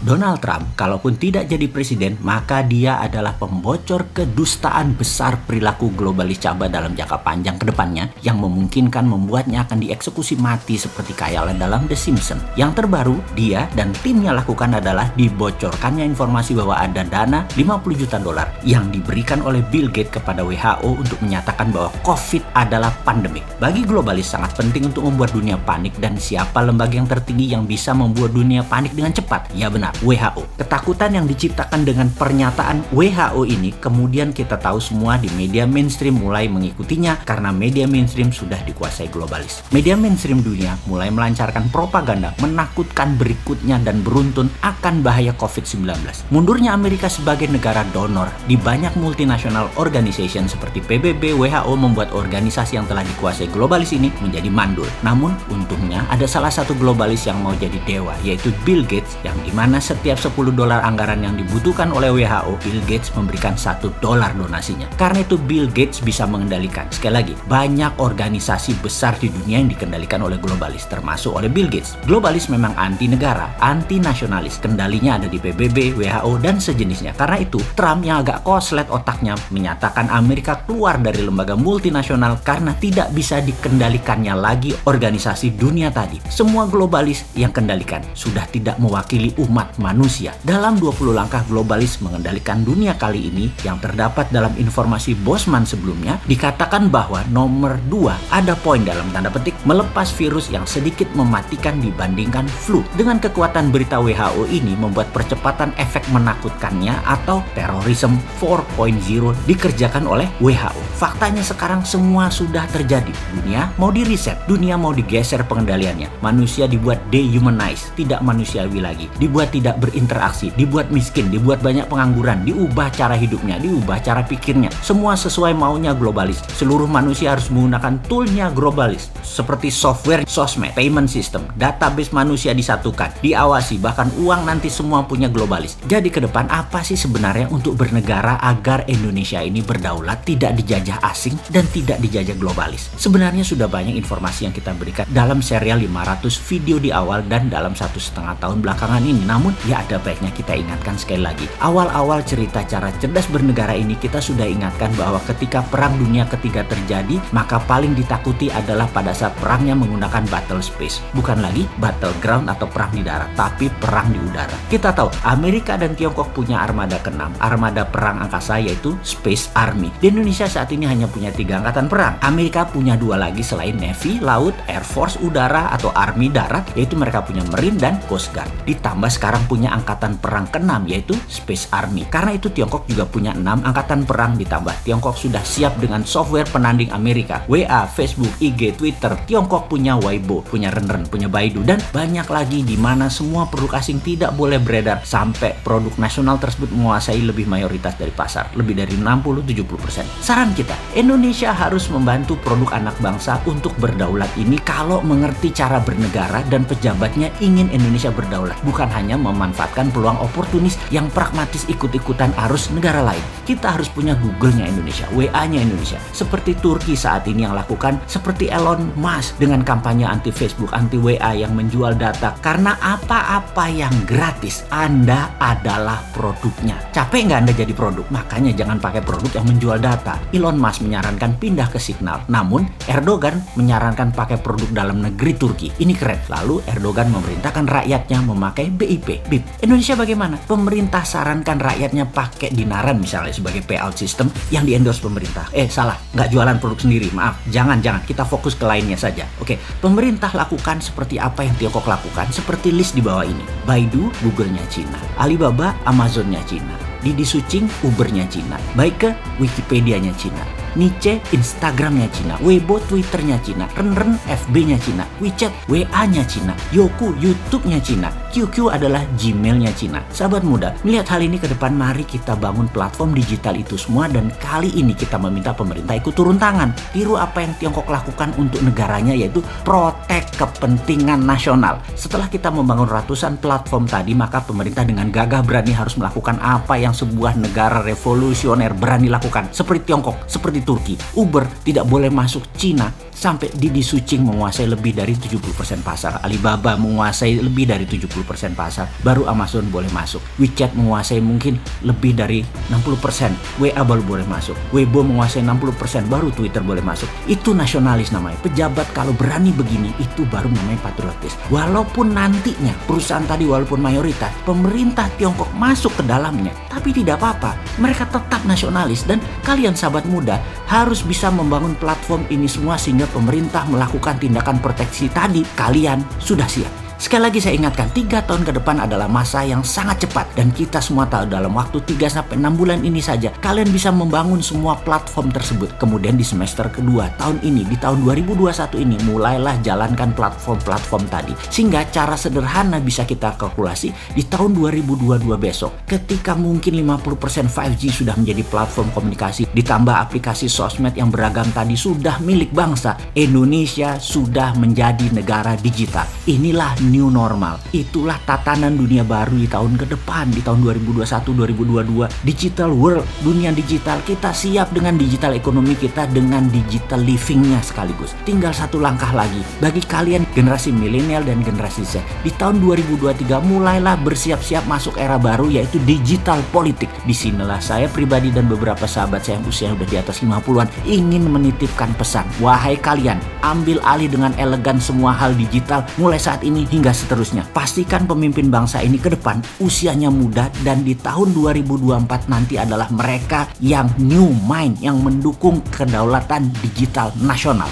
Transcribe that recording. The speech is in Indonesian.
Donald Trump, kalaupun tidak jadi presiden, maka dia adalah pembocor kedustaan besar perilaku globalis cabai dalam jangka panjang ke depannya yang memungkinkan membuatnya akan dieksekusi mati seperti khayalan dalam The Simpsons. Yang terbaru, dia dan timnya lakukan adalah dibocorkannya informasi bahwa ada dana 50 juta dolar yang diberikan oleh Bill Gates kepada WHO untuk menyatakan bahwa COVID adalah pandemik. Bagi globalis sangat penting untuk membuat dunia panik, dan siapa lembaga yang tertinggi yang bisa membuat dunia panik dengan cepat? Ya benar, WHO. Ketakutan yang diciptakan dengan pernyataan WHO ini kemudian kita tahu semua di media mainstream mulai mengikutinya karena media mainstream sudah dikuasai globalis. Media mainstream dunia mulai melancarkan propaganda menakutkan berikutnya dan beruntun akan bahaya COVID-19. Mundurnya Amerika sebagai negara donor di banyak multinational organization seperti PBB, WHO membuat organisasi yang telah dikuasai globalis ini menjadi mandul. Namun untungnya ada salah satu globalis yang mau jadi dewa, yaitu Bill Gates, yang dimana setiap 10 dolar anggaran yang dibutuhkan oleh WHO, Bill Gates memberikan $1 donasinya. Karena itu Bill Gates bisa mengendalikan, sekali lagi, banyak organisasi besar di dunia yang dikendalikan oleh globalis, termasuk oleh Bill Gates. Globalis memang anti negara, anti nasionalis, kendalinya ada di PBB, WHO, dan sejenisnya. Karena itu Trump yang agak koslet otaknya menyatakan Amerika keluar dari lembaga multinasional karena tidak bisa dikendalikannya lagi organisasi dunia tadi. Semua globalis yang kendalikan sudah tidak mewakili umat manusia. Dalam 20 langkah globalis mengendalikan dunia kali ini yang terdapat dalam informasi Bosman sebelumnya, dikatakan bahwa nomor 2 ada poin dalam tanda petik melepas virus yang sedikit mematikan dibandingkan flu. Dengan kekuatan berita WHO ini membuat percepatan efek menakutkannya atau terorisme 4.0 dikerjakan oleh WHO. Faktanya sekarang semua sudah terjadi. Dunia mau di-reset, dunia mau digeser pengendaliannya. Manusia dibuat dehumanize, tidak manusiawi lagi. Dibuat tidak berinteraksi, dibuat miskin, dibuat banyak pengangguran, diubah cara hidupnya, diubah cara pikirnya. Semua sesuai maunya globalis. Seluruh manusia harus menggunakan toolnya globalis. Seperti software, sosmed, payment system, database manusia disatukan, diawasi, bahkan uang nanti semua punya globalis. Jadi ke depan apa sih sebenarnya untuk bernegara agar Indonesia ini berdaulat, tidak dijajah asing dan tidak dijajah globalis? Sebenarnya sudah banyak informasi yang kita berikan dalam serial 500 video di awal dan dalam 1,5 tahun belakangan ini. Namun ya ada baiknya kita ingatkan sekali lagi. Awal-awal cerita cara cerdas bernegara ini kita sudah ingatkan bahwa ketika Perang Dunia Ketiga terjadi, maka paling ditakuti adalah pada saat perangnya menggunakan battle space. Bukan lagi battleground atau perang di darat, tapi perang di udara. Kita tahu Amerika dan Tiongkok punya armada ke-6, armada perang angkasa, yaitu Space Army. Di Indonesia saat ini hanya punya 3 angkatan perang. Amerika punya 2 lagi selain Navy, Laut, Air Force, Udara atau Army Darat, yaitu mereka punya Marine dan Coast Guard. Ditambah sekarang punya angkatan perang ke-6 yaitu Space Army. Karena itu Tiongkok juga punya 6 angkatan perang, ditambah Tiongkok sudah siap dengan software penanding Amerika. WA, Facebook, IG, Twitter. Tiongkok punya Weibo, punya Renren, punya Baidu, dan banyak lagi di mana semua produk asing tidak boleh beredar sampai produk nasional tersebut menguasai lebih mayoritas dari pasar, lebih dari 60-70%. Saran kita, Indonesia harus membantu produk anak bangsa untuk berdaulat ini kalau mengerti cara bernegara dan pejabatnya ingin Indonesia berdaulat, bukan hanya memanfaatkan peluang oportunis yang pragmatis ikut-ikutan arus negara lain. Kita harus punya Google-nya Indonesia, WA-nya Indonesia, seperti Turki saat ini yang lakukan, seperti Elon Musk dengan kampanye anti Facebook, anti WA yang menjual data. Karena apa-apa yang gratis, Anda adalah produknya. Capek nggak Anda jadi produk? Makanya jangan pakai produk yang menjual data. Elon Musk menyarankan pindah ke Signal, namun Erdogan menyarankan pakai produk dalam negeri Turki. Ini keren. Lalu Erdogan memerintahkan rakyatnya memakai BIP. Indonesia bagaimana? Pemerintah sarankan rakyatnya pakai dinaran misalnya sebagai payout system yang di-endorse pemerintah. Salah, nggak jualan produk sendiri. Maaf, jangan. Kita fokus ke lainnya saja. Oke, pemerintah lakukan seperti apa yang Tiongkok lakukan, seperti list di bawah ini. Baidu, Google-nya Cina. Alibaba, Amazon-nya Cina. Didi Sucing, Uber-nya Cina. Baike, Wikipedia-nya Cina. Niche, Instagram-nya Cina. Weibo, Twitter-nya Cina. Renren, FB-nya Cina. WeChat, WA-nya Cina. Youku, YouTube-nya Cina. QQ adalah Gmail-nya Cina. Sahabat muda, melihat hal ini ke depan, mari kita bangun platform digital itu semua, dan kali ini kita meminta pemerintah ikut turun tangan. Tiru apa yang Tiongkok lakukan untuk negaranya, yaitu protek kepentingan nasional. Setelah kita membangun ratusan platform tadi, maka pemerintah dengan gagah berani harus melakukan apa yang sebuah negara revolusioner berani lakukan. Seperti Tiongkok, seperti Turki. Uber tidak boleh masuk Cina sampai Didi Sucing menguasai lebih dari 70% pasar, Alibaba menguasai lebih dari 70% pasar, baru Amazon boleh masuk. WeChat menguasai mungkin lebih dari 60%, WA baru boleh masuk. Weibo menguasai 60%, baru Twitter boleh masuk. Itu nasionalis namanya. Pejabat kalau berani begini, itu baru namanya patriotis. Walaupun nantinya perusahaan tadi walaupun mayoritas, pemerintah Tiongkok masuk ke dalamnya, tapi tidak apa-apa. Mereka tetap nasionalis dan kalian sahabat muda harus bisa membangun platform ini semua sehingga pemerintah melakukan tindakan proteksi tadi. Kalian sudah siap. Sekali lagi saya ingatkan, 3 tahun ke depan adalah masa yang sangat cepat dan kita semua tahu dalam waktu 3-6 bulan ini saja kalian bisa membangun semua platform tersebut. Kemudian di semester kedua tahun ini, di tahun 2021 ini, mulailah jalankan platform-platform tadi. Sehingga cara sederhana bisa kita kalkulasi di tahun 2022 besok, ketika mungkin 50% 5G sudah menjadi platform komunikasi, ditambah aplikasi sosmed yang beragam tadi sudah milik bangsa, Indonesia sudah menjadi negara digital. Inilah new normal. Itulah tatanan dunia baru di tahun ke depan, di tahun 2021-2022. Digital world, dunia digital. Kita siap dengan digital ekonomi kita, dengan digital livingnya sekaligus. Tinggal satu langkah lagi. Bagi kalian generasi milenial dan generasi Z, di tahun 2023 mulailah bersiap-siap masuk era baru, yaitu digital politik. Disinilah saya pribadi dan beberapa sahabat saya yang usia udah di atas 50-an ingin menitipkan pesan. Wahai kalian, ambil alih dengan elegan semua hal digital mulai saat ini hingga seterusnya. Pastikan pemimpin bangsa ini ke depan usianya muda dan di tahun 2024 nanti adalah mereka yang new mind, yang mendukung kedaulatan digital nasional.